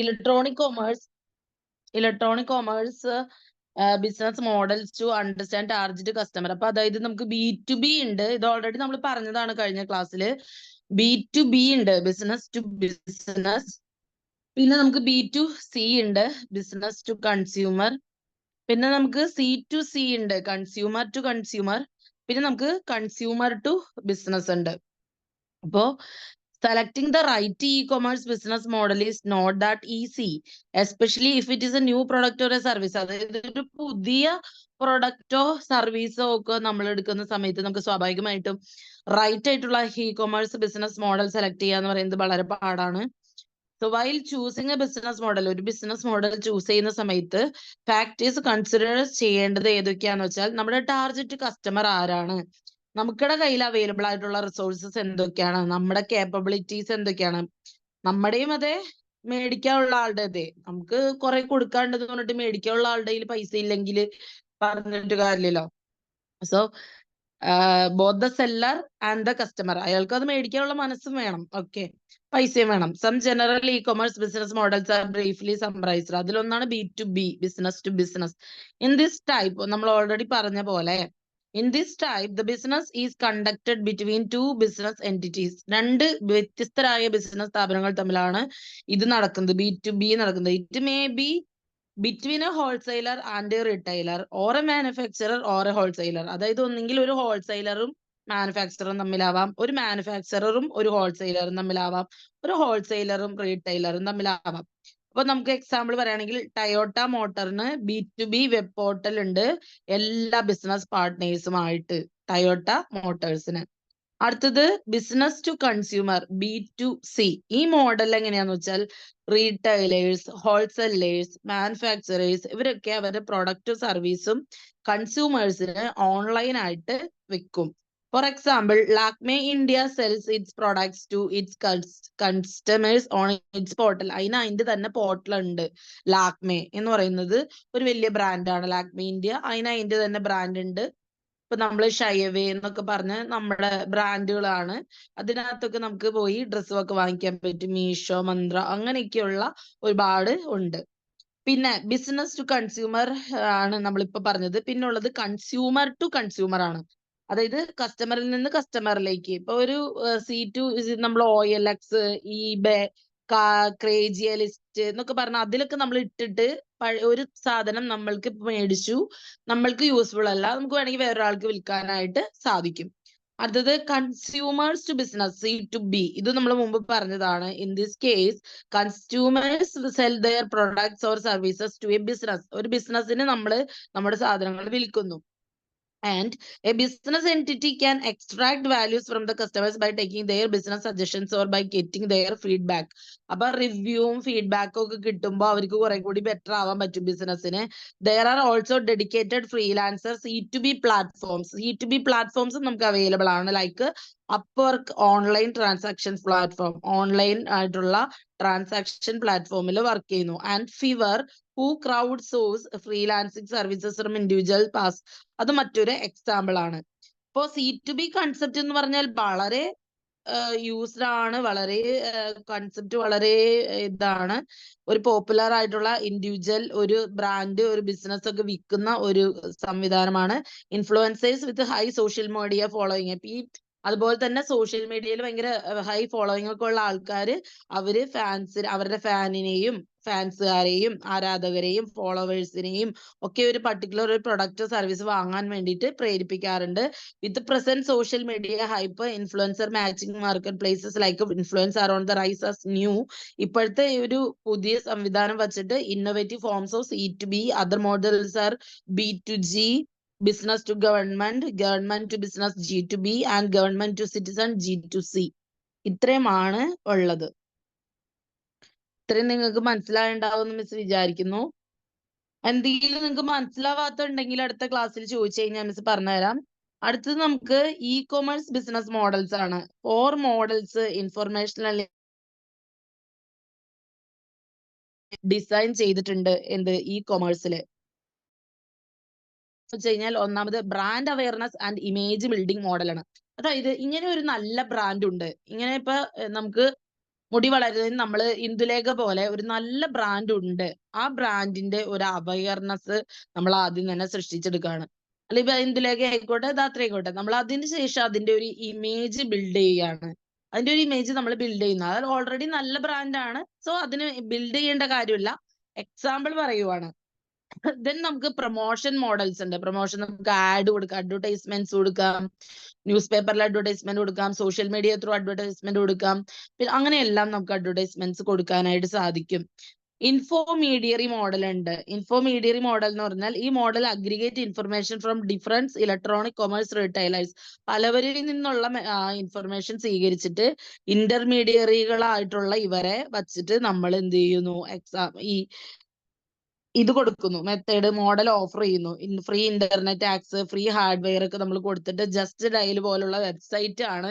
Electronic commerce business models to understand target customer. അപ്പൊ അതായത് നമുക്ക് B2B ഉണ്ട്. ഇത് ഓൾറെഡി നമ്മൾ പറഞ്ഞതാണ് കഴിഞ്ഞ ക്ലാസ്സിൽ. B2B ഉണ്ട്, ബിസിനസ് ടു ബിസിനസ്. പിന്നെ നമുക്ക് B2C ഉണ്ട്, ബിസിനസ് ടു കൺസ്യൂമർ. പിന്നെ നമുക്ക് C2C ഉണ്ട്, കൺസ്യൂമർ ടു കൺസ്യൂമർ. പിന്നെ നമുക്ക് കൺസ്യൂമർ ടു ബിസിനസ് ഉണ്ട്. അപ്പോ selecting the right e-commerce business model is not that easy, especially if it is a new product or a service. അതായത് ഒരു പുതിയ പ്രൊഡക്റ്റോ സർവീസോ ഒക്കെ നമ്മൾ എടുക്കുന്ന സമയത്ത് നമുക്ക് സ്വാഭാവികമായിട്ടും റൈറ്റ് ആയിട്ടുള്ള ഇ-കൊമേഴ്സ് ബിസിനസ് മോഡൽ സെലക്ട് ചെയ്യുക എന്ന് പറയുന്നത് വളരെ പാടാണ്. So while choosing A business model, ഒരു ബിസിനസ് മോഡൽ ചൂസ് ചെയ്യുന്ന സമയത്ത് ഫാക്ടേഴ്സ് കൺസിഡർ ചെയ്യേണ്ടത് ഏതൊക്കെയാന്ന് വെച്ചാൽ നമ്മുടെ ടാർഗറ്റ് കസ്റ്റമർ ആരാണ്, നമുക്കിടെ കയ്യിൽ അവൈലബിൾ ആയിട്ടുള്ള റിസോഴ്സസ് എന്തൊക്കെയാണ്, നമ്മുടെ കേപ്പബിലിറ്റീസ് എന്തൊക്കെയാണ്, നമ്മുടെയും അതെ മേടിക്കാനുള്ള ആളുടെ അതെ. നമുക്ക് കുറെ കൊടുക്കാണ്ടെന്ന് പറഞ്ഞിട്ട് മേടിക്കാനുള്ള ആളുടെ കയ്യിൽ പൈസ ഇല്ലെങ്കിൽ പറഞ്ഞിട്ട് കാര്യമില്ലല്ലോ. So both the seller and the customer, അയാൾക്ക് അത് മേടിക്കാനുള്ള മനസ്സും വേണം, ഓക്കെ, പൈസയും വേണം. Some general e commerce business models are briefly summarised. അതിലൊന്നാണ് B2B, business to business. In this type നമ്മൾ ഓൾറെഡി പറഞ്ഞ പോലെ, in this type the business is conducted between two business entities. രണ്ട് വ്യത്യസ്തരായ ബിസിനസ് സ്ഥാപനങ്ങൾ തമ്മിലാണ് ഇത് നടക്കുന്നത്, B2B നടക്കുന്നത്. It may be between a wholesaler and a retailer or a manufacturer or a wholesaler. അതായത് ഒന്നെങ്കിൽ ഒരു ഹോൾസെയിലറും മാനുഫാക്ചറും തമ്മിലാവാം, ഒരു മാനുഫാക്ചററും ഒരു ഹോൾസെയിലറും തമ്മിലാവാം, ഒരു ഹോൾസെയിലറും റീറ്റെയിലറും തമ്മിലാവാം. അപ്പൊ നമുക്ക് എക്സാമ്പിൾ പറയുകയാണെങ്കിൽ ടയോട്ട മോട്ടറിന് B2B വെബ് പോർട്ടൽ ഉണ്ട് എല്ലാ ബിസിനസ് പാർട്ട്നേഴ്സുമായിട്ട്, ടയോട്ട മോട്ടോഴ്സിന്. അടുത്തത് ബിസിനസ് ടു കൺസ്യൂമർ, B2C. ഈ മോഡൽ എങ്ങനെയാന്ന് വെച്ചാൽ റീറ്റെയിലേഴ്സ്, ഹോൾസെയിലേഴ്സ്, മാനുഫാക്ചറേഴ്സ് ഇവരൊക്കെ അവരുടെ പ്രൊഡക്റ്റും സർവീസും കൺസ്യൂമേഴ്സിന് ഓൺലൈൻ ആയിട്ട് വിൽക്കും. For example, Lakme India sells its products to its customers on its portal. അതിന്റെ തന്നെ പോർട്ടൽ ഉണ്ട്. ലാക്മേ എന്ന് പറയുന്നത് ഒരു വലിയ ബ്രാൻഡാണ്, ലാക്മേ ഇന്ത്യ. അതിന്റെ തന്നെ ബ്രാൻഡ് ഉണ്ട്. ഇപ്പൊ നമ്മള് ഷൈവേ എന്നൊക്കെ പറഞ്ഞ നമ്മുടെ ബ്രാൻഡുകളാണ്. അതിനകത്തൊക്കെ നമുക്ക് പോയി ഡ്രസ്സൊക്കെ വാങ്ങിക്കാൻ പറ്റും. മീഷോ, മന്ത്ര അങ്ങനെയൊക്കെയുള്ള ഒരുപാട് ഉണ്ട്. പിന്നെ ബിസിനസ് ടു കൺസ്യൂമർ ആണ് നമ്മളിപ്പോ പറഞ്ഞത്. പിന്നെ ഉള്ളത് കൺസ്യൂമർ ടു കൺസ്യൂമർ ആണ്. അതായത് കസ്റ്റമറിൽ നിന്ന് കസ്റ്റമറിലേക്ക്. ഇപ്പൊ ഒരു C2 നമ്മൾ OLX, eBay, ക്രേജിയ ലിസ്റ്റ് എന്നൊക്കെ പറഞ്ഞ അതിലൊക്കെ നമ്മൾ ഇട്ടിട്ട് ഒരു സാധനം നമ്മൾക്ക് മേടിച്ചു, നമ്മൾക്ക് യൂസ്ഫുൾ അല്ല, നമുക്ക് വേണമെങ്കിൽ വേറൊരാൾക്ക് വിൽക്കാനായിട്ട് സാധിക്കും. അടുത്തത് കൺസ്യൂമേഴ്സ് ടു ബിസിനസ്, C2B. ഇത് നമ്മൾ മുമ്പ് പറഞ്ഞതാണ്. In this case consumers sell their products or services to a business. ഒരു ബിസിനസ്സിന് നമ്മൾ നമ്മുടെ സാധനങ്ങൾ വിൽക്കുന്നു. And a business entity can extract values from the customers by taking their business suggestions or by getting their feedback. അപ്പൊ റിവ്യൂവും ഫീഡ്ബാക്കും ഒക്കെ കിട്ടുമ്പോൾ അവർക്ക് കുറെ കൂടി ബെറ്റർ ആവാൻ പറ്റും ബിസിനസ്സിന്. There are also dedicated freelancers, C2B platforms. C2B platforms നമുക്ക് അവൈലബിൾ ആണ്. Like Upwork online transaction platform, online ആയിട്ടുള്ള ട്രാൻസാക്ഷൻ പ്ലാറ്റ്ഫോമിൽ വർക്ക് ചെയ്യുന്നു. And Fiverr, who crowdsource freelancing services from individual pass. അത് മറ്റൊരു എക്സാമ്പിൾ ആണ്. ഇപ്പോ C2B കൺസെപ്റ്റ് എന്ന് പറഞ്ഞാൽ വളരെ യൂസ്ഡ് ആണ്, വളരെ കൺസെപ്റ്റ് വളരെ ഇതാണ്. ഒരു പോപ്പുലർ ആയിട്ടുള്ള ഇൻഡിവിജ്വൽ ഒരു ബ്രാൻഡ് ഒരു ബിസിനസ് ഒക്കെ വിൽക്കുന്ന ഒരു സംവിധാനമാണ്. Influencers with high social media following. അതുപോലെ തന്നെ സോഷ്യൽ മീഡിയയിൽ ഭയങ്കര ഹൈ ഫോളോയിങ് ഒക്കെ ഉള്ള ആൾക്കാർ അവര് അവരുടെ ഫാൻസുകാരെയും ആരാധകരെയും ഫോളോവേഴ്സിനെയും ഒക്കെ ഒരു പർട്ടിക്കുലർ ഒരു പ്രൊഡക്റ്റ് സർവീസ് വാങ്ങാൻ വേണ്ടിയിട്ട് പ്രേരിപ്പിക്കാറുണ്ട്. With present social media hype influencer matching market places like influence are on the rise as new. ഇപ്പോഴത്തെ ഒരു പുതിയ സംവിധാനം വെച്ചിട്ട് innovative forms of C2B, other models are B2G, business to government, government to business G2B, and government to citizen G2C. ഇത്രയുമാണ് ഉള്ളത്. ഇത്രയും നിങ്ങൾക്ക് മനസ്സിലായിട്ടുണ്ടാവും മിസ് വിചാരിക്കുന്നു. എന്തെങ്കിലും നിങ്ങൾക്ക് മനസ്സിലാവാത്തുണ്ടെങ്കിൽ അടുത്ത ക്ലാസ്സിൽ ചോദിച്ചു കഴിഞ്ഞാൽ മിസ് പറഞ്ഞുതരാം. അടുത്തത് നമുക്ക് ഇ-കൊമേഴ്സ് ബിസിനസ് മോഡൽസ് ആണ്. 4 മോഡൽസ് ഇൻഫർമേഷണൽ ഡിസൈൻ ചെയ്തിട്ടുണ്ട് എന്ത് ഇ-കൊമേഴ്സിൽ. വെച്ച് കഴിഞ്ഞാൽ ഒന്നാമത് brand awareness and image building മോഡലാണ്. അതായത് ഇങ്ങനെ ഒരു നല്ല ബ്രാൻഡ് ഉണ്ട്. ഇങ്ങനെ ഇപ്പൊ നമുക്ക് മുടി വളരുന്നതിന് നമ്മള് ഇന്ദുലേഖ പോലെ ഒരു നല്ല ബ്രാൻഡ് ഉണ്ട്. ആ ബ്രാൻഡിന്റെ ഒരു അവയർനെസ് നമ്മൾ ആദ്യം തന്നെ സൃഷ്ടിച്ചെടുക്കുകയാണ്. അല്ല ഇപ്പൊ ഇന്ദുലേഖ ആയിക്കോട്ടെ, ധാത്രി ആയിക്കോട്ടെ, നമ്മൾ അതിന് ശേഷം അതിന്റെ ഒരു ഇമേജ് ബിൽഡ് ചെയ്യാണ്. അതിന്റെ ഒരു ഇമേജ് നമ്മൾ ബിൽഡ് ചെയ്യുന്നത്. അത് ഓൾറെഡി നല്ല ബ്രാൻഡാണ്. സോ അതിന് ബിൽഡ് ചെയ്യേണ്ട കാര്യമില്ല. എക്സാമ്പിൾ പറയുവാണ്. ദെൻ നമുക്ക് പ്രൊമോഷൻ മോഡൽസ് ഉണ്ട്. പ്രൊമോഷൻ നമുക്ക് ആഡ് കൊടുക്കാം, അഡ്വർടൈസ്മെന്റ്സ് കൊടുക്കാം, ന്യൂസ് പേപ്പറിൽ അഡ്വർടൈസ്മെന്റ് കൊടുക്കാം, സോഷ്യൽ മീഡിയ ത്രൂ അഡ്വർടൈസ്മെന്റ് കൊടുക്കാം. പിന്നെ അങ്ങനെയെല്ലാം നമുക്ക് അഡ്വർടൈസ്മെന്റ്സ് കൊടുക്കാനായിട്ട് സാധിക്കും. ഇൻഫോമീഡിയറി മോഡൽ ഉണ്ട്. ഇൻഫോമീഡിയറി മോഡൽ എന്ന് പറഞ്ഞാൽ ഈ model aggregate information from difference electronic commerce retailers. പലവരിൽ നിന്നുള്ള ഇൻഫർമേഷൻ സ്വീകരിച്ചിട്ട് ഇന്റർമീഡിയറികളായിട്ടുള്ള ഇവരെ വച്ചിട്ട് നമ്മൾ എന്ത് ചെയ്യുന്നു, ഇത് കൊടുക്കുന്നു, മെത്തേഡ് മോഡൽ ഓഫർ ചെയ്യുന്നു. Free internet access, free hardware ഒക്കെ നമ്മൾ കൊടുത്തിട്ട് ജസ്റ്റ് ഡയൽ പോലുള്ള വെബ്സൈറ്റ് ആണ്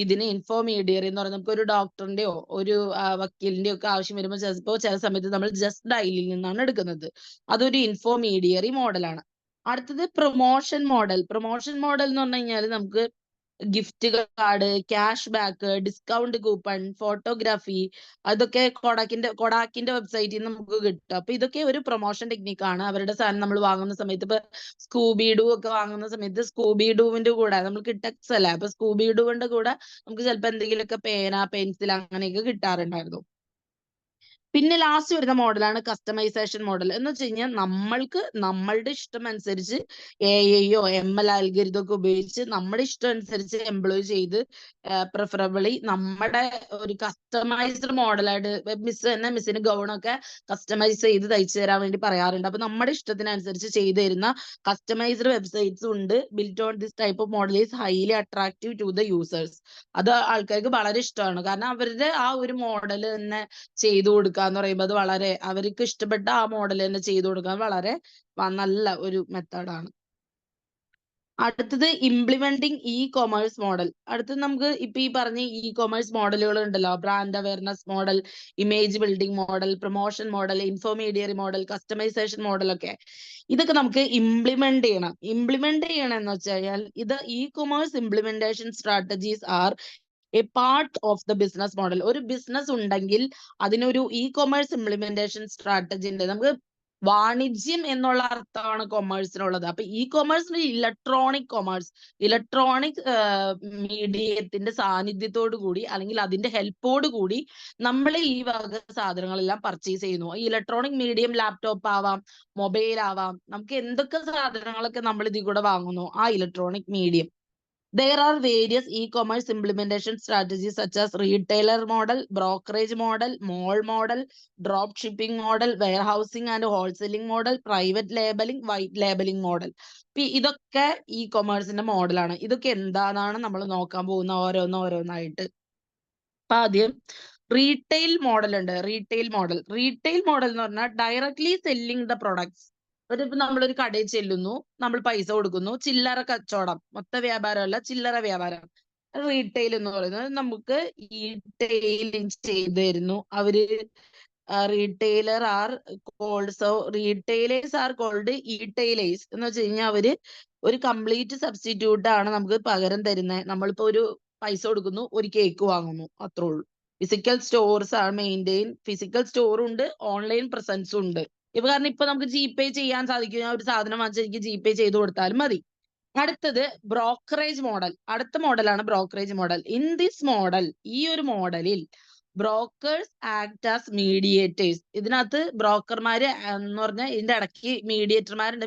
ഇതിന് ഇൻഫോമീഡിയറി എന്ന് പറയുന്നത്. നമുക്ക് ഒരു ഡോക്ടറിന്റെയോ ഒരു വക്കീലിന്റെയോ ഒക്കെ ആവശ്യം വരുമ്പോൾ ചില സമയത്ത് നമ്മൾ ജസ്റ്റ് ഡയലിൽ നിന്നാണ് എടുക്കുന്നത്. അതൊരു ഇൻഫോമീഡിയറി മോഡലാണ്. അടുത്തത് പ്രൊമോഷൻ മോഡൽ. പ്രൊമോഷൻ മോഡൽ എന്ന് പറഞ്ഞു കഴിഞ്ഞാൽ നമുക്ക് gift card, cash back, discount coupon, photography, അതൊക്കെ കൊടാക്കിന്റെ വെബ്സൈറ്റിൽ നിന്ന് നമുക്ക് കിട്ടും. അപ്പൊ ഇതൊക്കെ ഒരു പ്രൊമോഷൻ ടെക്നിക്കാണ്. അവരുടെ സാധനം നമ്മൾ വാങ്ങുന്ന സമയത്ത് ഇപ്പൊ സ്കൂബി ഡൂ ഒക്കെ വാങ്ങുന്ന സമയത്ത് സ്കൂബി ഡൂവിന്റെ കൂടെ നമുക്ക് ടെക്സ് അല്ല, അപ്പൊ സ്കൂബി ഡൂവിന്റെ കൂടെ നമുക്ക് ചിലപ്പോ എന്തെങ്കിലുമൊക്കെ പേന, പെൻസിൽ അങ്ങനെയൊക്കെ കിട്ടാറുണ്ടായിരുന്നു. പിന്നെ ലാസ്റ്റ് വരുന്ന മോഡലാണ് കസ്റ്റമൈസേഷൻ മോഡൽ. എന്ന് വെച്ച് കഴിഞ്ഞാൽ നമ്മൾക്ക് നമ്മളുടെ ഇഷ്ടം അനുസരിച്ച് എഐയോ ML അൽഗരിതം ഒക്കെ ഉപയോഗിച്ച് നമ്മുടെ ഇഷ്ടം അനുസരിച്ച് എംപ്ലോയ് ചെയ്ത് പ്രിഫറബിളി നമ്മുടെ ഒരു കസ്റ്റമൈസ്ഡ് മോഡലായിട്ട് മിസ് തന്നെ മിസ്സിന് ഗൗണൊക്കെ കസ്റ്റമൈസ് ചെയ്ത് തയ്ച്ചു തരാൻ വേണ്ടി പറയാറുണ്ട്. അപ്പൊ നമ്മുടെ ഇഷ്ടത്തിനനുസരിച്ച് ചെയ്തു തരുന്ന കസ്റ്റമൈസ്ഡ് വെബ്സൈറ്റ്സ് ഉണ്ട്. Built on this type of model is highly attractive to the users. അത് ആൾക്കാർക്ക് വളരെ ഇഷ്ടമാണ്. കാരണം അവരുടെ ആ ഒരു മോഡൽ തന്നെ ചെയ്തു കൊടുക്കുക എന്ന് പറയുമ്പോൾ അത് വളരെ അവർക്ക് ഇഷ്ടപ്പെട്ട ആ മോഡൽ തന്നെ ചെയ്തു കൊടുക്കാൻ വളരെ നല്ല ഒരു മെത്തേഡാണ്. അടുത്തത് ഇംപ്ലിമെന്റിങ് ഇ കൊമേഴ്സ് മോഡൽ. അടുത്തത് നമുക്ക് ഇപ്പൊ ഈ പറഞ്ഞ ഇ കൊമേഴ്സ് മോഡലുകൾ ഉണ്ടല്ലോ, brand awareness model, image building model, promotion model, infomediary model, customization model ഒക്കെ ഇതൊക്കെ നമുക്ക് ഇംപ്ലിമെന്റ് ചെയ്യണം. ഇംപ്ലിമെന്റ് ചെയ്യണം എന്ന് വെച്ച് കഴിഞ്ഞാൽ ഇത് E commerce implementation strategies are A part of the business model. ഒരു ബിസിനസ് ഉണ്ടെങ്കിൽ അതിനൊരു ഇ കൊമേഴ്സ് ഇംപ്ലിമെന്റേഷൻ സ്ട്രാറ്റജി ഉണ്ട്. നമുക്ക് വാണിജ്യം എന്നുള്ള അർത്ഥമാണ് കൊമേഴ്സിനുള്ളത്. അപ്പൊ ഇ കൊമേഴ്സിന് ഇലക്ട്രോണിക് കൊമേഴ്സ്, ഇലക്ട്രോണിക് മീഡിയത്തിന്റെ സാന്നിധ്യത്തോടു കൂടി അല്ലെങ്കിൽ അതിന്റെ ഹെൽപ്പോട് കൂടി നമ്മൾ ഈ വക സാധനങ്ങളെല്ലാം പർച്ചേസ് ചെയ്യുന്നു. ഈ ഇലക്ട്രോണിക് മീഡിയം ലാപ്ടോപ്പ് ആവാം, മൊബൈൽ ആവാം, നമുക്ക് എന്തൊക്കെ സാധനങ്ങളൊക്കെ നമ്മൾ ഇതിൽ കൂടെ വാങ്ങുന്നു ആ electronic medium. There are various e-commerce implementation strategies such as retailer model, brokerage model, mall model, drop shipping model, warehousing and wholesaling model, private labeling, white labeling model. ഇതൊക്കെ ഇ കൊമേഴ്സിന്റെ മോഡലാണ്. ഇതൊക്കെ എന്താണെന്നാണ് നമ്മൾ നോക്കാൻ പോകുന്ന ഓരോന്നായിട്ട്. അപ്പൊ ആദ്യം റീറ്റെയിൽ മോഡൽ ഉണ്ട്. റീറ്റെയിൽ മോഡൽ എന്ന് പറഞ്ഞാൽ ഡയറക്ട്ലി സെല്ലിംഗ് ദ പ്രൊഡക്ട്സ്. ഇപ്പൊ നമ്മളൊരു കടയിൽ ചെല്ലുന്നു, നമ്മൾ പൈസ കൊടുക്കുന്നു, ചില്ലറ കച്ചവടം, മൊത്ത വ്യാപാരമല്ല, ചില്ലറ വ്യാപാരം. റീറ്റെയിൽ എന്ന് പറയുന്നത് നമുക്ക് ഇ-ടെയിലിംഗ് ചെയ്തു തരുന്നു അവര്. റീറ്റെയിലേഴ്സ് ആർ കോൾഡ് ഇ-ടെയിലേഴ്സ് എന്ന് വെച്ച് കഴിഞ്ഞാൽ അവര് ഒരു കംപ്ലീറ്റ് സബ്സ്റ്റിറ്റ്യൂട്ട് ആണ് നമുക്ക് പകരം തരുന്നത്. നമ്മളിപ്പോ ഒരു പൈസ കൊടുക്കുന്നു, ഒരു കേക്ക് വാങ്ങുന്നു, അത്രേ ഉള്ളൂ. ഫിസിക്കൽ സ്റ്റോർസ് ആണ് മെയിൻറ്റെയിൻ. ഫിസിക്കൽ സ്റ്റോറും ഉണ്ട്, ഓൺലൈൻ പ്രസൻസും ഉണ്ട്. കാരണം ഇപ്പൊ നമുക്ക് ജിപേ ചെയ്യാൻ സാധിക്കും. ഞാൻ ഒരു സാധനം വാങ്ങിച്ചാൽ എനിക്ക് ജിപേ ചെയ്ത് കൊടുത്താലും മതി. അടുത്തത് ബ്രോക്കറേജ് മോഡൽ. അടുത്ത മോഡലാണ് brokerage model. In this model, ഈ ഒരു മോഡലിൽ ബ്രോക്കേഴ്സ് ആക്ട് ആസ് മീഡിയേറ്റേഴ്സ്. ഇതിനകത്ത് ബ്രോക്കർമാര് എന്ന് പറഞ്ഞാൽ ഇതിന്റെ ഇടയ്ക്ക് മീഡിയേറ്റർമാരുണ്ട്.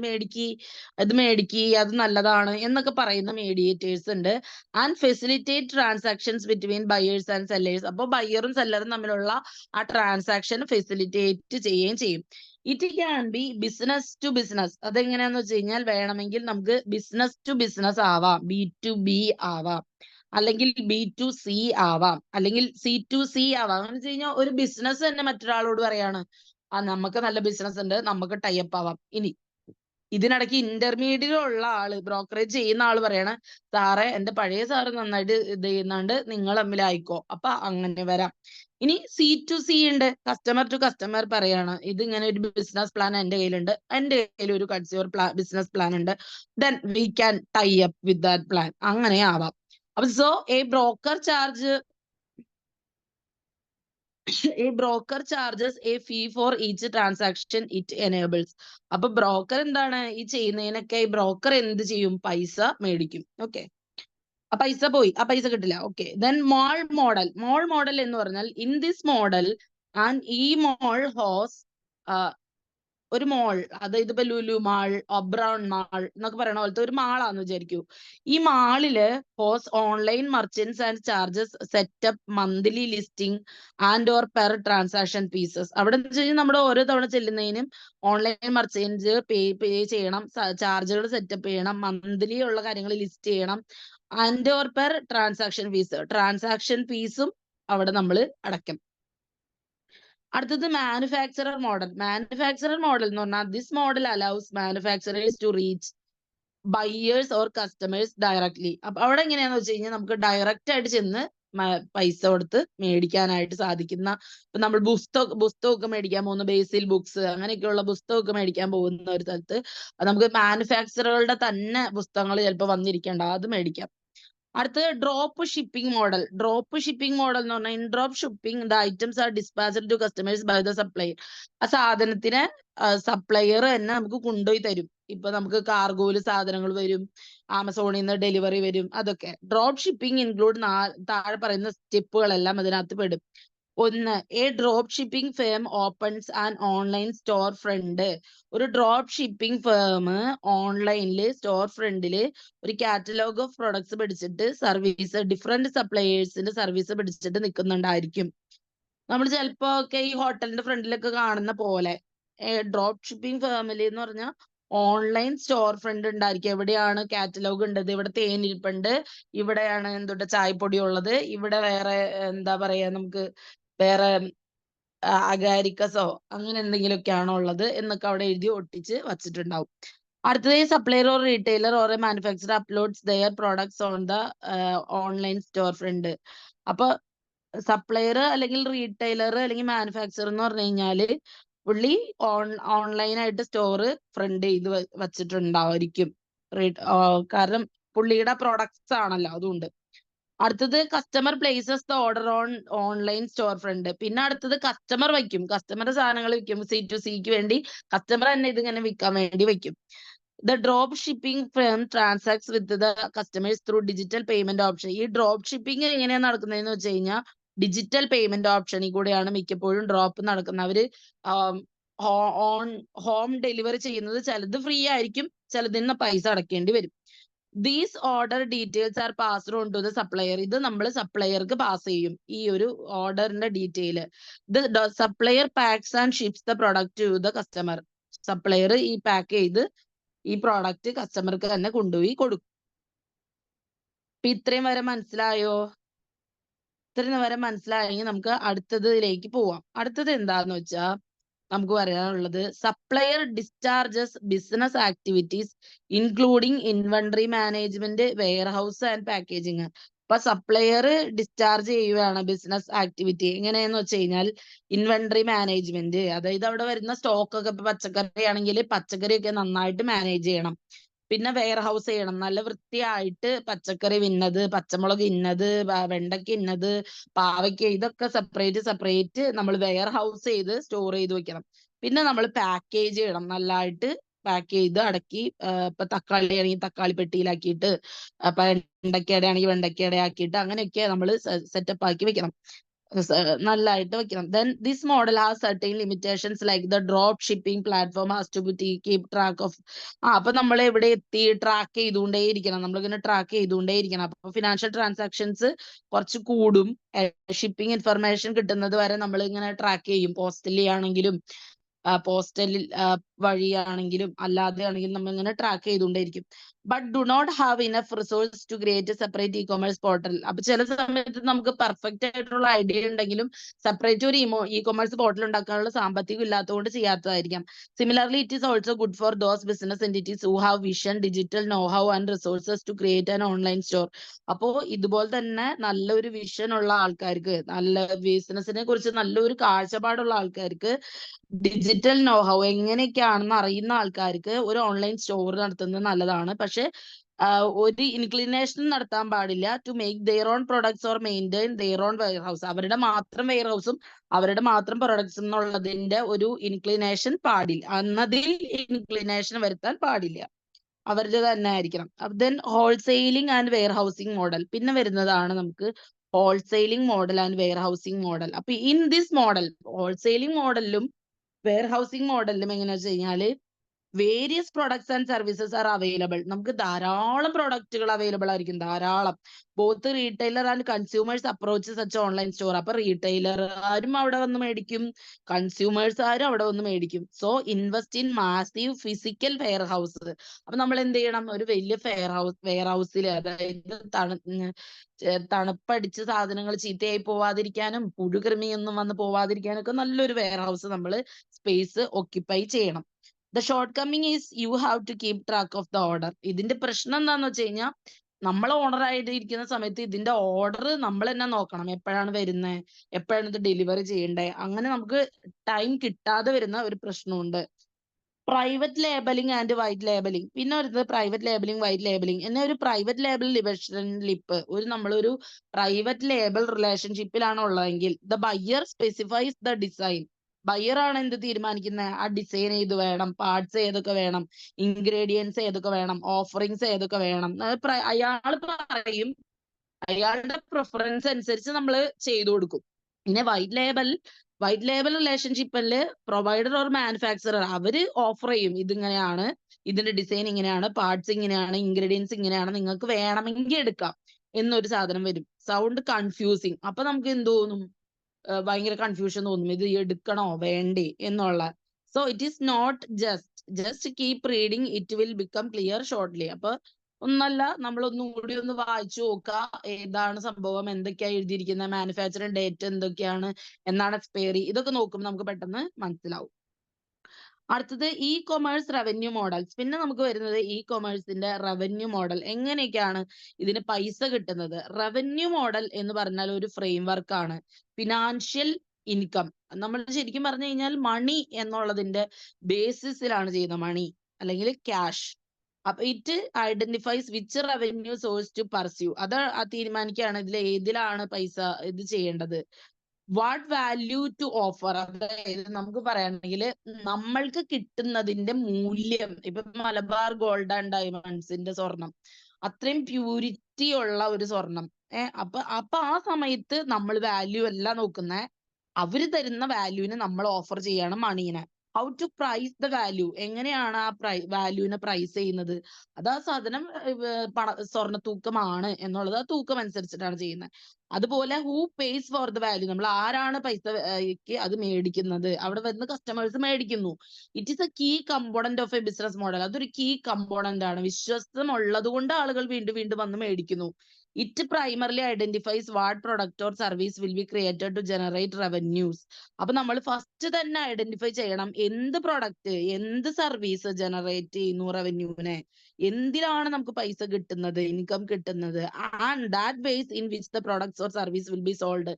മേടിക്കി അത് നല്ലതാണ് എന്നൊക്കെ പറയുന്ന മീഡിയേറ്റേഴ്സ് ഉണ്ട്. And facilitate transactions between buyers and sellers. അപ്പോൾ ബയ്യറും സെല്ലറും തമ്മിലുള്ള ആ ട്രാൻസാക്ഷൻ ഫെസിലിറ്റേറ്റ് ചെയ്യുകയും ചെയ്യും. It can be business to business. അതെങ്ങനെയാന്ന് വെച്ച് കഴിഞ്ഞാൽ വേണമെങ്കിൽ നമുക്ക് ബിസിനസ് ടു ബിസിനസ് ആവാം, B2B ആവാം, അല്ലെങ്കിൽ B2C ആവാം, അല്ലെങ്കിൽ C2C ആവാം. എന്ന് വെച്ച് കഴിഞ്ഞാൽ ഒരു ബിസിനസ് തന്നെ മറ്റൊരാളോട് പറയാണ്, നമുക്ക് നല്ല ബിസിനസ് ഉണ്ട്, നമുക്ക് ടൈപ്പ് ആവാം. ഇനി ഇതിനിടയ്ക്ക് ഇന്റർമീഡിയറ്റ് ഉള്ള ആള്, ബ്രോക്കറേജ് ചെയ്യുന്ന ആള് പറയണ, സാറേ എന്റെ പഴയ സാറ് നന്നായിട്ട് ഇത് ചെയ്യുന്നുണ്ട്, നിങ്ങൾ തമ്മിലായിക്കോ. അപ്പൊ അങ്ങനെ വരാം. ഇനി C2C ഉണ്ട്, കസ്റ്റമർ ടു കസ്റ്റമർ പറയാണ്, ഇത് ഇങ്ങനെ ഒരു ബിസിനസ് പ്ലാൻ എന്റെ കയ്യിലുണ്ട്, എന്റെ കയ്യിൽ ഒരു കൺസ്യൂമർ ബിസിനസ് പ്ലാൻ ഉണ്ട്, then we can tie up with that plan. അങ്ങനെ ആവാം. അപ്പൊ so a broker charge a broker charges a fee for each transaction it enables. അപ്പൊ ബ്രോക്കർ എന്താണ് ഈ ചെയ്യുന്നതിനൊക്കെ, ഈ ബ്രോക്കർ എന്ത് ചെയ്യും, പൈസ മേടിക്കും. ഓക്കെ, ആ പൈസ പോയി, ആ പൈസ കിട്ടില്ല. ഓക്കെ, ദെൻ മോൾ മോഡൽ എന്ന് പറഞ്ഞാൽ, ഇൻ ദിസ് മോഡൽ ആൻഡ് ഈ മോൾ ഹോസ് ഒരു മോൾ, അതായത് ഇപ്പൊ ലുലു മാൾ, ഒബ്രോൺ മാൾ എന്നൊക്കെ പറയണ പോലത്തെ ഒരു മാളാന്ന് വിചാരിക്കൂ. ഈ മാളില് ഹോസ് online merchants and charges setup monthly listing and or per transaction fees. അവിടെ നമ്മുടെ ഓരോ തവണ ചെല്ലുന്നതിനും ഓൺലൈൻ മർച്ചന്റ് പേ ചെയ്യണം, ചാർജുകൾ സെറ്റപ്പ് ചെയ്യണം, മന്ത്ലി ഉള്ള കാര്യങ്ങൾ ലിസ്റ്റ് ചെയ്യണം, ആൻഡ് ഓർ പെർ ട്രാൻസാക്ഷൻ ഫീസും അവിടെ നമ്മൾ അടയ്ക്കും. അടുത്തത് മാനുഫാക്ചറർ മോഡൽ എന്ന് പറഞ്ഞാൽ, this model allows manufacturers to reach buyers or customers directly. അപ്പൊ അവിടെ എങ്ങനെയാന്ന് വെച്ച് കഴിഞ്ഞാൽ, നമുക്ക് ഡയറക്റ്റ് ആയിട്ട് ചെന്ന് പൈസ കൊടുത്ത് മേടിക്കാനായിട്ട് സാധിക്കുന്ന, ഇപ്പൊ നമ്മൾ പുസ്തകമൊക്കെ മേടിക്കാൻ പോകുന്ന, ബേസിൽ ബുക്സ് അങ്ങനെയൊക്കെയുള്ള പുസ്തകമൊക്കെ മേടിക്കാൻ പോകുന്ന ഒരു സ്ഥലത്ത് നമുക്ക് മാനുഫാക്ചറുകളുടെ തന്നെ പുസ്തകങ്ങൾ ചിലപ്പോൾ വന്നിരിക്കേണ്ട, അത് മേടിക്കാം. അടുത്തത് ഡ്രോപ്പ് ഷിപ്പിംഗ് മോഡൽ എന്ന് പറഞ്ഞാൽ, in drop shipping the items are dispatched to customers by the supplier. ആ സാധനത്തിന് സപ്ലയർ തന്നെ നമുക്ക് കൊണ്ടുപോയി തരും. ഇപ്പൊ നമുക്ക് കാർഗോയില് സാധനങ്ങൾ വരും, ആമസോണിൽ നിന്ന് ഡെലിവറി വരും, അതൊക്കെ. ഡ്രോപ്പ് ഷിപ്പിംഗ് ഇൻക്ലൂഡ് താഴെ പറയുന്ന സ്റ്റെപ്പുകളെല്ലാം അതിനകത്ത് പെടും. ഒന്ന്, a drop shipping firm opens an online store front. ഒരു ഡ്രോപ്പ് ഷിപ്പിംഗ് ഫേം ഓൺലൈനിൽ സ്റ്റോർ ഫ്രണ്ടില് ഒരു കാറ്റലോഗ് ഓഫ് പ്രൊഡക്ട്സ് പിടിച്ചിട്ട് ഡിഫറെന്റ് സപ്ലയേഴ്സിന്റെ സർവീസ് പിടിച്ചിട്ട് നിൽക്കുന്നുണ്ടായിരിക്കും. നമ്മൾ ചിലപ്പോ ഒക്കെ ഈ ഹോട്ടലിന്റെ ഫ്രണ്ടിലൊക്കെ കാണുന്ന പോലെ ഡ്രോപ്പ് ഷിപ്പിംഗ് ഫേമിൽ എന്ന് പറഞ്ഞാൽ ഓൺലൈൻ സ്റ്റോർ ഫ്രണ്ട് ഉണ്ടായിരിക്കും. എവിടെയാണ് കാറ്റലോഗ് ഉണ്ടത്, ഇവിടെ തേനിരിപ്പുണ്ട്, ഇവിടെയാണ് എന്തുട്ട് ചായപ്പൊടി ഉള്ളത്, ഇവിടെ വേറെ എന്താ പറയാ, നമുക്ക് വേറെ അഗാരിക്കസോ അങ്ങനെ എന്തെങ്കിലുമൊക്കെയാണോ ഉള്ളത് എന്നൊക്കെ അവിടെ എഴുതി ഒട്ടിച്ച് വച്ചിട്ടുണ്ടാവും. അടുത്തത്, supplier or retailer or a manufacturer uploads their products on the online store front. അപ്പൊ സപ്ലയർ അല്ലെങ്കിൽ റീറ്റെയിലർ അല്ലെങ്കിൽ മാനുഫാക്ചർ എന്ന് പറഞ്ഞു കഴിഞ്ഞാല് പുള്ളി ഓൺലൈനായിട്ട് സ്റ്റോർ ഫ്രണ്ട് ചെയ്ത് വച്ചിട്ടുണ്ടായിരിക്കും. കാരണം പുള്ളിയുടെ പ്രൊഡക്ട്സ് ആണല്ലോ, അതുകൊണ്ട്. അടുത്തത്, customer places the order on online store front. പിന്നെ അടുത്തത്, കസ്റ്റമർ വയ്ക്കും, കസ്റ്റമർ സാധനങ്ങൾ വിൽക്കും. C2Cക്ക് വേണ്ടി കസ്റ്റമർ തന്നെ ഇതിങ്ങനെ വിൽക്കാൻ വേണ്ടി വയ്ക്കും. The drop shipping firm transacts with the customers through digital payment option. ഈ ഡ്രോപ്പ് ഷിപ്പിംഗ് എങ്ങനെയാണ് നടക്കുന്നതെന്ന് വെച്ച് കഴിഞ്ഞാൽ, ഡിജിറ്റൽ പേയ്മെന്റ് ഓപ്ഷനിൽ കൂടെയാണ് മിക്കപ്പോഴും ഡ്രോപ്പ് നടക്കുന്നത്. അവര് ഹോം ഡെലിവറി ചെയ്യുന്നത്, ചിലത് ഫ്രീ ആയിരിക്കും, ചിലതിന് പൈസ അടക്കേണ്ടി വരും. These order details are passed on to the supplier. ഇത് നമ്മൾ സപ്ലയർക്ക് പാസ് ചെയ്യും ഈ ഒരു ഓർഡറിന്റെ detail. The supplier packs and ships the product to the customer. Supplier ഈ പാക്ക് ചെയ്ത് ഈ പ്രോഡക്റ്റ് കസ്റ്റമർക്ക് തന്നെ കൊണ്ടുപോയി കൊടുക്കും. ഇത്രയും വരെ മനസ്സിലായോ? ഇത്രയും വരെ മനസ്സിലായെങ്കിൽ നമുക്ക് അടുത്തതിലേക്ക് പോവാം. അടുത്തത് എന്താന്ന് വെച്ചാൽ, നമുക്ക് പറയാനുള്ളത്, supplier discharges business activities including inventory management, warehouse and packaging. അപ്പൊ സപ്ലയർ ഡിസ്ചാർജ് ചെയ്യുകയാണ് ബിസിനസ് ആക്ടിവിറ്റി. എങ്ങനെയെന്ന് വെച്ച് കഴിഞ്ഞാൽ, ഇൻവെന്ററി മാനേജ്മെന്റ്, അതായത് അവിടെ വരുന്ന സ്റ്റോക്ക് ഒക്കെ, ഇപ്പൊ പച്ചക്കറി ആണെങ്കിൽ പച്ചക്കറിയൊക്കെ നന്നായിട്ട് മാനേജ് ചെയ്യണം. പിന്നെ വെയർഹൗസ് ചെയ്യണം, നല്ല വൃത്തിയായിട്ട് പച്ചക്കറി ഇന്നത്, പച്ചമുളക് ഇന്നത്, വെണ്ടയ്ക്ക ഇന്നത്, പാവയ്ക്ക, ഇതൊക്കെ സെപ്പറേറ്റ് നമ്മൾ വെയർഹൗസ് ചെയ്ത് സ്റ്റോർ ചെയ്ത് വെക്കണം. പിന്നെ നമ്മൾ പാക്കേജ് ചെയ്യണം, നല്ലതായിട്ട് പാക്ക് ചെയ്ത് അടക്കി. ഇപ്പൊ തക്കാളി ആണെങ്കിൽ തക്കാളി പെട്ടിയിലാക്കിയിട്ട്, അപ്പൊ വെണ്ടയ്ക്കയുടെ ആണെങ്കിൽ വെണ്ടയ്ക്കയുടെ ആക്കിയിട്ട്, അങ്ങനെയൊക്കെ നമ്മൾ സെറ്റപ്പ് ആക്കി വെക്കണം, നല്ലതായിട്ട് വെക്കണം. Then this model has certain limitations like the drop shipping platform has to be keep track of. അപ്പൊ നമ്മൾ എവിടെ എത്തി ട്രാക്ക് ചെയ്തുകൊണ്ടേയിരിക്കണം, നമ്മളിങ്ങനെ ട്രാക്ക് ചെയ്തുകൊണ്ടേയിരിക്കണം. അപ്പൊ ഫിനാൻഷ്യൽ ട്രാൻസാക്ഷൻസ് കുറച്ച് കൂടും. ഷിപ്പിംഗ് ഇൻഫർമേഷൻ കിട്ടുന്നത് വരെ നമ്മൾ ഇങ്ങനെ ട്രാക്ക് ചെയ്യും. പോസ്റ്റലി ആണെങ്കിലും പോസ്റ്റലിൽ വഴിയാണെങ്കിലും അല്ലാതെ ആണെങ്കിലും നമ്മൾ ഇങ്ങനെ ട്രാക്ക് ചെയ്തുകൊണ്ടേയിരിക്കും. But do not have enough resource to create separate e commerce portal. അപ്പൊ ചില സമയത്ത് നമുക്ക് പെർഫെക്റ്റ് ആയിട്ടുള്ള ഐഡിയ ഉണ്ടെങ്കിലും സെപ്പറേറ്റ് ഒരു ഇ കൊമേഴ്സ് പോർട്ടൽ ഉണ്ടാക്കാനുള്ള സാമ്പത്തികം ഇല്ലാത്തതുകൊണ്ട് ചെയ്യാത്തതായിരിക്കാം. Similarly it is also good for those business entities who have vision, digital know how and resources to create an online store. അപ്പോ ഇതുപോലെ തന്നെ നല്ലൊരു വിഷൻ ഉള്ള ആൾക്കാർക്ക്, നല്ല ബിസിനസിനെ കുറിച്ച് നല്ലൊരു കാഴ്ചപ്പാടുള്ള ആൾക്കാർക്ക്, ഡിജിറ്റൽ നോ ഹൗ എങ്ങനെയൊക്കെയാണെന്ന് അറിയുന്ന ആൾക്കാർക്ക് ഒരു ഓൺലൈൻ സ്റ്റോർ നടത്തുന്നത് നല്ലതാണ്. പക്ഷെ ഒരു ഇൻക്ലിനേഷൻ നടത്താൻ പാടില്ല to make their own products or maintain their own warehouse. അവരുടെ മാത്രം വെയർ ഹൗസും അവരുടെ മാത്രം പ്രൊഡക്ട്സ് എന്നുള്ളതിന്റെ ഒരു ഇൻക്ലിനേഷൻ പാടില്ല, എന്നതിൽ ഇൻക്ലിനേഷൻ വരുത്താൻ പാടില്ല. അവരുടെ തന്നെ ആയിരിക്കണം. Then wholesaling and warehousing model പിന്നെ വരുന്നതാണ് നമുക്ക് wholesaling model and warehousing model. അപ്പൊ ഇൻ ദിസ് മോഡൽ, ഹോൾസെയിലിംഗ് മോഡലിലും വെയർ ഹൗസിംഗ് മോഡലിലും എങ്ങനെയാ വെച്ച് കഴിഞ്ഞാല് various products and services are available. നമുക്ക് ധാരാളം പ്രൊഡക്റ്റുകൾ അവൈലബിൾ ആയിരിക്കും, ധാരാളം. Both retailer and consumers approach such online store. അപ്പൊ റീറ്റെയിലർമാരും അവിടെ വന്ന് മേടിക്കും, കൺസ്യൂമേഴ്സ് ആരും അവിടെ വന്ന് മേടിക്കും. So invest in massive physical warehouse. അപ്പൊ നമ്മൾ എന്ത് ചെയ്യണം? ഒരു വലിയ വെയർ ഹൗസിൽ, അതായത് തണുപ്പടിച്ച് സാധനങ്ങൾ ചീത്തയായി പോവാതിരിക്കാനും പുഴുകൃമിയൊന്നും വന്ന് പോവാതിരിക്കാനും ഒക്കെ നല്ലൊരു വെയർ ഹൗസ് നമ്മൾ സ്പേസ് ഒക്യുപ്പൈ ചെയ്യണം. The shortcoming is you have to keep track of the order. ഇതിന്റെ പ്രശ്നം എന്താന്ന് വെച്ച് കഴിഞ്ഞാൽ നമ്മൾ ഓണർ ആയിട്ട് ഇരിക്കുന്ന സമയത്ത് ഇതിന്റെ ഓർഡർ നമ്മൾ തന്നെ നോക്കണം. എപ്പോഴാണ് വരുന്നത്, എപ്പോഴാണ് ഇത് ഡെലിവറി ചെയ്യേണ്ടത്, അങ്ങനെ നമുക്ക് ടൈം കിട്ടാതെ വരുന്ന ഒരു പ്രശ്നമുണ്ട്. Private labelling and white labelling പിന്നെ വരുന്നത് പ്രൈവറ്റ് ലേബലിംഗ്, വൈറ്റ് ലേബലിംഗ്. എന്നാൽ ഒരു പ്രൈവറ്റ് ലേബൽ റിലേഷൻഷിപ്പ്, നമ്മളൊരു പ്രൈവറ്റ് ലേബൽ റിലേഷൻഷിപ്പിലാണ് ഉള്ളതെങ്കിൽ the buyer specifies the design. Buyer ആണ് എന്ത് തീരുമാനിക്കുന്നത്? ആ ഡിസൈൻ ഏത് വേണം, പാർട്സ് ഏതൊക്കെ വേണം, ഇൻഗ്രീഡിയൻസ് ഏതൊക്കെ വേണം, ഓഫറിങ്സ് ഏതൊക്കെ വേണം, അയാൾ പറയും. അയാളുടെ പ്രിഫറൻസ് അനുസരിച്ച് നമ്മൾ ചെയ്തു കൊടുക്കും. പിന്നെ വൈറ്റ് ലേബൽ റിലേഷൻഷിപ്പില് പ്രൊവൈഡർ ഓർ മാനുഫാക്ചറർ അവര് ഓഫർ ചെയ്യും, ഇതിങ്ങനെയാണ്, ഇതിന്റെ ഡിസൈൻ ഇങ്ങനെയാണ്, പാർട്സ് ഇങ്ങനെയാണ്, ഇൻഗ്രീഡിയൻസ് ഇങ്ങനെയാണ്, നിങ്ങൾക്ക് വേണമെങ്കിൽ എടുക്കാം എന്നൊരു സാധനം വരും. Sound confusing. അപ്പൊ നമുക്ക് എന്ത് തോന്നും? ഭയങ്കര കൺഫ്യൂഷൻ തോന്നും, ഇത് എടുക്കണോ വേണ്ടേ എന്നുള്ള. So it is not just keep reading, it will become clear shortly. അപ്പൊ ഒന്നല്ല, നമ്മൾ ഒന്നും കൂടി ഒന്ന് വായിച്ചു നോക്കുക, ഏതാണ് സംഭവം, എന്തൊക്കെയാണ് എഴുതിയിരിക്കുന്നത്, മാനുഫാക്ചറിംഗ് ഡേറ്റ് എന്തൊക്കെയാണ്, എന്നാണ് എക്സ്പയറി, ഇതൊക്കെ നോക്കുമ്പോൾ നമുക്ക് പെട്ടെന്ന് മനസ്സിലാവും. അടുത്തത് ഇ കൊമേഴ്സ് റവന്യൂ മോഡൽസ്. പിന്നെ നമുക്ക് വരുന്നത് ഇ കൊമേഴ്സിന്റെ റവന്യൂ മോഡൽ. എങ്ങനെയൊക്കെയാണ് ഇതിന് പൈസ കിട്ടുന്നത്? റവന്യൂ മോഡൽ എന്ന് പറഞ്ഞാൽ ഒരു ഫ്രെയിം വർക്ക് ആണ്. ഫിനാൻഷ്യൽ ഇൻകം, നമ്മൾ ശരിക്കും പറഞ്ഞു കഴിഞ്ഞാൽ മണി എന്നുള്ളതിന്റെ ബേസിസിലാണ് ചെയ്യുന്നത്, മണി അല്ലെങ്കിൽ ക്യാഷ്. അപ്പൊ it identifies which revenue source to pursue. അത് തീരുമാനിക്കുകയാണ് ഏതിലാണ് പൈസ ഇത് ചെയ്യേണ്ടത്. വാട്ട് വാല്യൂ ടു ഓഫർ, അതായത് നമുക്ക് പറയുകയാണെങ്കിൽ നമ്മൾക്ക് കിട്ടുന്നതിന്റെ മൂല്യം. ഇപ്പൊ മലബാർ ഗോൾഡ് ആൻഡ് ഡയമണ്ട്സിന്റെ സ്വർണം അത്രയും പ്യൂരിറ്റി ഉള്ള ഒരു സ്വർണം. അപ്പൊ ആ സമയത്ത് നമ്മൾ വാല്യൂ അല്ല നോക്കുന്നത്, അവര് തരുന്ന വാല്യൂവിന് നമ്മൾ ഓഫർ ചെയ്യാണ് മണീനെ. How to price the value, എങ്ങനെയാണ് ആ വാല്യൂവിനെ പ്രൈസ് ചെയ്യുന്നത്? അത് ആ സാധനം സ്വർണ്ണ തൂക്കമാണ് എന്നുള്ളത് ആ തൂക്കം അനുസരിച്ചിട്ടാണ് ചെയ്യുന്നത്. അതുപോലെ who pays for the value, നമ്മൾ ആരാണ് പൈസക്ക് അത് മേടിക്കുന്നത്, അവിടെ വരുന്ന കസ്റ്റമേഴ്സ് മേടിക്കുന്നു. It is a key component of a business model. അതൊരു കീ കമ്പോണന്റ് ആണ്, വിശ്വാസം ഉള്ളത് കൊണ്ട് ആളുകൾ വീണ്ടും വീണ്ടും വന്ന് മേടിക്കുന്നു. It primarily identifies what product or service will be created to generate revenues. അപ്പൊ നമ്മൾ ഫസ്റ്റ് തന്നെ ഐഡന്റിഫൈ ചെയ്യണം എന്ത് പ്രൊഡക്റ്റ്, എന്ത് സർവീസ് ജനറേറ്റ് ചെയ്യുന്നു റവന്യൂവിനെ, എന്തിനാണ് നമുക്ക് പൈസ കിട്ടുന്നത്, ഇൻകം കിട്ടുന്നത്, and that base in which the products or service will be sold.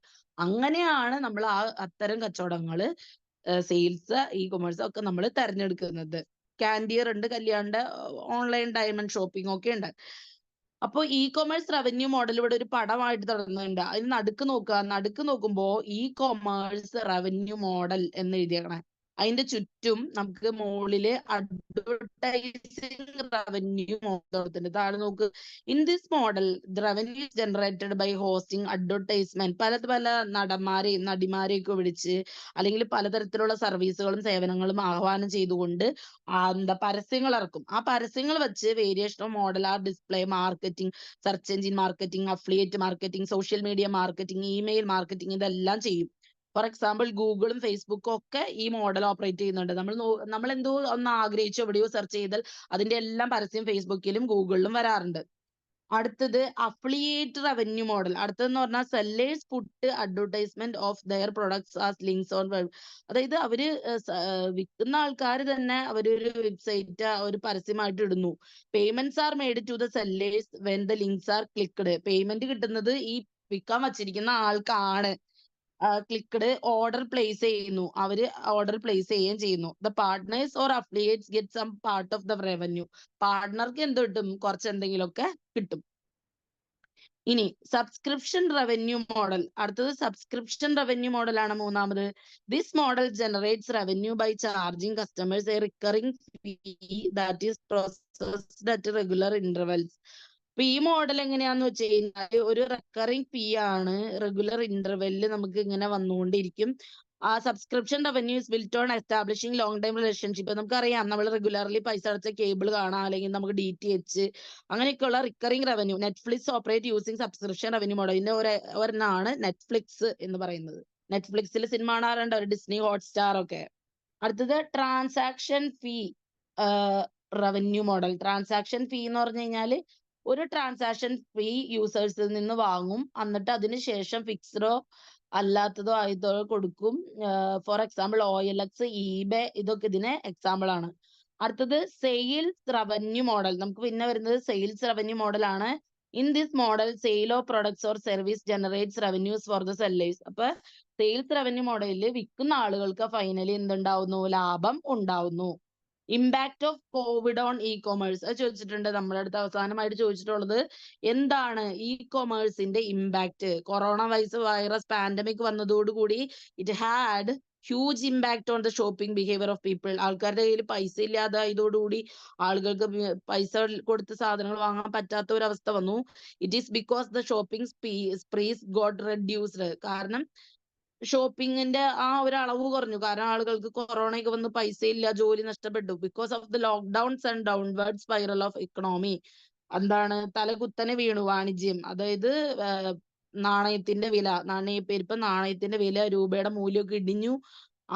അങ്ങനെയാണ് നമ്മൾ അത്തരം കച്ചവടങ്ങള്, സെയിൽസ്, ഇ കൊമേഴ്സ് ഒക്കെ നമ്മൾ തെരഞ്ഞെടുക്കുന്നത്. കാൻഡിയർ ഉണ്ട്, കല്യാണിന്റെ ഓൺലൈൻ ഡയമണ്ട് ഷോപ്പിംഗ് ഒക്കെ ഉണ്ട്. അപ്പൊ ഇ കൊമേഴ്സ് റവന്യൂ മോഡൽ ഇവിടെ ഒരു പടമായിട്ട് തരുന്നുണ്ട്. അതിന് നടുക്ക് നോക്കുക, നടുക്ക് നോക്കുമ്പോ ഇ കൊമേഴ്സ് റവന്യൂ മോഡൽ എന്ന് എഴുതിയേക്കണേ. അതിന്റെ ചുറ്റും നമുക്ക് മുകളില് അഡ്വർടൈസിംഗ് റവന്യൂ മോഡൽ താഴെ നോക്ക്. In this model the revenue generated by hosting advertisement. പല നടന്മാരെയും നടിമാരെയൊക്കെ വിളിച്ച് അല്ലെങ്കിൽ പലതരത്തിലുള്ള സർവീസുകളും സേവനങ്ങളും ആഹ്വാനം ചെയ്തുകൊണ്ട് എന്താ പരസ്യങ്ങൾ ഇറക്കും. ആ പരസ്യങ്ങൾ വെച്ച് variation of model are display marketing, search engine marketing, affiliate marketing, social media marketing, email marketing, ഇതെല്ലാം ചെയ്യും. ഫോർ എക്സാമ്പിൾ ഗൂഗിളും ഫേസ്ബുക്കും ഒക്കെ ഈ മോഡൽ ഓപ്പറേറ്റ് ചെയ്യുന്നുണ്ട്. നമ്മൾ എന്തോ ഒന്ന് ആഗ്രഹിച്ചു എവിടെയോ സെർച്ച് ചെയ്താൽ അതിന്റെ എല്ലാം പരസ്യം ഫേസ്ബുക്കിലും ഗൂഗിളിലും വരാറുണ്ട്. അടുത്തത് അഫിലിയേറ്റ് റവന്യൂ മോഡൽ. അടുത്തതെന്ന് പറഞ്ഞാൽ sellers put advertisement of their products as links on web. അതായത് അവര് വിൽക്കുന്ന ആൾക്കാർ തന്നെ അവരൊരു വെബ്സൈറ്റ് ഒരു പരസ്യമായിട്ട് ഇടുന്നു. Payments are made to the sellers when the links are clicked. Payment കിട്ടുന്നത് ഈ വിൽക്കാൻ വച്ചിരിക്കുന്ന ആൾക്കാണ്. ക്ലിക്ക്ഡ് ഓർഡർ പ്ലേസ് ചെയ്യുന്നു. അവര് ഓർഡർ പ്ലേസ് ചെയ്യുകയും ചെയ്യുന്നു. The partners or affiliates get some part of the revenue. പാർട്ട്ണർക്ക് എന്ത് കിട്ടും? കുറച്ച് എന്തെങ്കിലുമൊക്കെ കിട്ടും. ഇനി സബ്സ്ക്രിപ്ഷൻ റവന്യൂ മോഡൽ. അടുത്തത് സബ്സ്ക്രിപ്ഷൻ റവന്യൂ മോഡൽ ആണ് മൂന്നാമത്. This model generates revenue by charging customers a recurring fee that is processed at regular intervals. അപ്പൊ ഈ മോഡൽ എങ്ങനെയാന്ന് വെച്ച് കഴിഞ്ഞാൽ ഒരു റെക്കറിംഗ് ഫീ ആണ്. റെഗുലർ ഇന്റർവെല്ലിൽ നമുക്ക് ഇങ്ങനെ വന്നുകൊണ്ടിരിക്കും. ആ subscription revenue is built on establishing long time relationship. നമുക്കറിയാം, നമ്മൾ റെഗുലർലി പൈസ അടച്ച കേബിൾ കാണാം, അല്ലെങ്കിൽ നമുക്ക് DTH അങ്ങനെയൊക്കെയുള്ള recurring revenue. Netflix operate using subscription revenue model. ഇതിന്റെ ഒരെണ്ണമാണ് നെറ്റ്ഫ്ലിക്സ് എന്ന് പറയുന്നത്. നെറ്റ്ഫ്ലിക്സിൽ സിനിമ കാണാറുണ്ട്, ഡിസ്നി ഹോട്ട്സ്റ്റാർ ഒക്കെ. അടുത്തത് ട്രാൻസാക്ഷൻ ഫീ റവന്യൂ മോഡൽ. ട്രാൻസാക്ഷൻ ഫീ എന്ന് പറഞ്ഞു കഴിഞ്ഞാൽ ഒരു ട്രാൻസാക്ഷൻ ഫീ യൂസേഴ്സിൽ നിന്ന് വാങ്ങും, എന്നിട്ട് അതിന് ശേഷം ഫിക്സ്ഡോ അല്ലാത്തതോ ആയതോ കൊടുക്കും. ഫോർ എക്സാമ്പിൾ OLX, eBay ഇതൊക്കെ ഇതിന് എക്സാമ്പിൾ ആണ്. അടുത്തത് സെയിൽസ് റവന്യൂ മോഡൽ. നമുക്ക് പിന്നെ വരുന്നത് സെയിൽസ് റവന്യൂ മോഡൽ ആണ്. In this model sale of products or service generates revenues for the sellers. അപ്പൊ സെയിൽസ് റവന്യൂ മോഡലിൽ വിൽക്കുന്ന ആളുകൾക്ക് ഫൈനലി എന്തുണ്ടാവുന്നു? ലാഭം ഉണ്ടാവുന്നു. Impact of covid on e commerce അത് ചോദിച്ചിട്ടുണ്ട്. നമ്മുടെ അടുത്ത് അവസാനമായിട്ട് ചോദിച്ചിട്ടുള്ളത് എന്താണ് ഇ കൊമേഴ്സിന്റെ ഇമ്പാക്ട്? കൊറോണ വൈറസ് പാൻഡമിക് വന്നതോടുകൂടി it had huge impact on the shopping behaviour of people. ആൾക്കാരുടെ കയ്യിൽ പൈസ ഇല്ലാതായതോടുകൂടി ആളുകൾക്ക് പൈസ കൊടുത്ത് സാധനങ്ങൾ വാങ്ങാൻ പറ്റാത്ത ഒരു അവസ്ഥ വന്നു. It is because the shopping sprees got reduced. കാരണം ഷോപ്പിങ്ങിന്റെ ആ ഒരു അളവ് കുറഞ്ഞു. കാരണം ആളുകൾക്ക് കൊറോണയൊക്കെ വന്ന് പൈസ ഇല്ല, ജോലി നഷ്ടപ്പെട്ടു. Because of the lockdowns and downward spiral of economy. എന്താണ്? തലകുത്തനെ വീണു വാണിജ്യം. അതായത് നാണയത്തിന്റെ വില, നാണയപ്പെരുപ്പം, നാണയത്തിന്റെ വില, രൂപയുടെ മൂല്യമൊക്കെ ഇടിഞ്ഞു.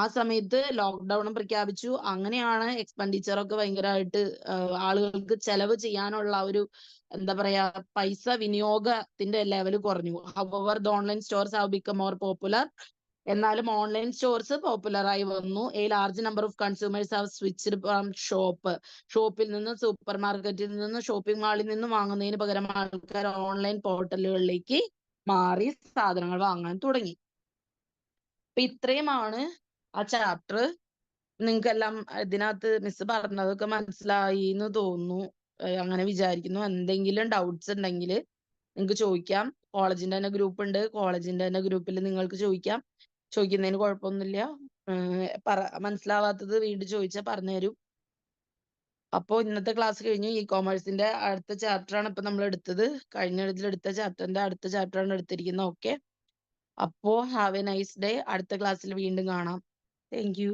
ആ സമയത്ത് ലോക്ക്ഡൌണും പ്രഖ്യാപിച്ചു. അങ്ങനെയാണ് എക്സ്പെൻഡിച്ചർ ഒക്കെ ഭയങ്കരമായിട്ട് ആളുകൾക്ക് ചെലവ് ചെയ്യാനുള്ള ഒരു എന്താ പറയാ പൈസ വിനിയോഗത്തിന്റെ ലെവൽ കുറഞ്ഞു. However the online stores have become more popular. എന്നാലും ഓൺലൈൻ സ്റ്റോർസ് പോപ്പുലർ ആയി വന്നു. A large number of consumers have switched from ഷോപ്പിൽ നിന്ന്, സൂപ്പർ മാർക്കറ്റിൽ നിന്ന്, ഷോപ്പിംഗ് മാളിൽ നിന്ന് വാങ്ങുന്നതിന് പകരം ആൾക്കാർ ഓൺലൈൻ പോർട്ടലുകളിലേക്ക് മാറി സാധനങ്ങൾ വാങ്ങാൻ തുടങ്ങി. അപ്പൊ ഇത്രയുമാണ് ആ ചാപ്റ്റർ. നിങ്ങൾക്കെല്ലാം ഇതിനകത്ത് മിസ് പറഞ്ഞതൊക്കെ മനസ്സിലായി എന്ന് തോന്നുന്നു. അങ്ങനെ വിചാരിക്കുന്നു. എന്തെങ്കിലും ഡൗട്ട്സ് ഉണ്ടെങ്കിൽ നിങ്ങൾക്ക് ചോദിക്കാം. കോളേജിന്റെ തന്നെ ഗ്രൂപ്പ് ഉണ്ട്. കോളേജിന്റെ തന്നെ ഗ്രൂപ്പിൽ നിങ്ങൾക്ക് ചോദിക്കാം. ചോദിക്കുന്നതിന് കുഴപ്പമൊന്നുമില്ല. മനസ്സിലാവാത്തത് വീണ്ടും ചോദിച്ചാൽ പറഞ്ഞുതരും. അപ്പോ ഇന്നത്തെ ക്ലാസ് കഴിഞ്ഞു. ഇ കോമേഴ്സിന്റെ അടുത്ത ചാപ്റ്റർ ആണ് ഇപ്പൊ നമ്മൾ എടുത്തത്. കഴിഞ്ഞ എടുത്ത ചാപ്റ്ററിന്റെ അടുത്ത ചാപ്റ്റർ ആണ് എടുത്തിരിക്കുന്നത്. ഓക്കെ, അപ്പോ ഹാവ് എ നൈസ് ഡേ. അടുത്ത ക്ലാസ്സിൽ വീണ്ടും കാണാം. Thank you.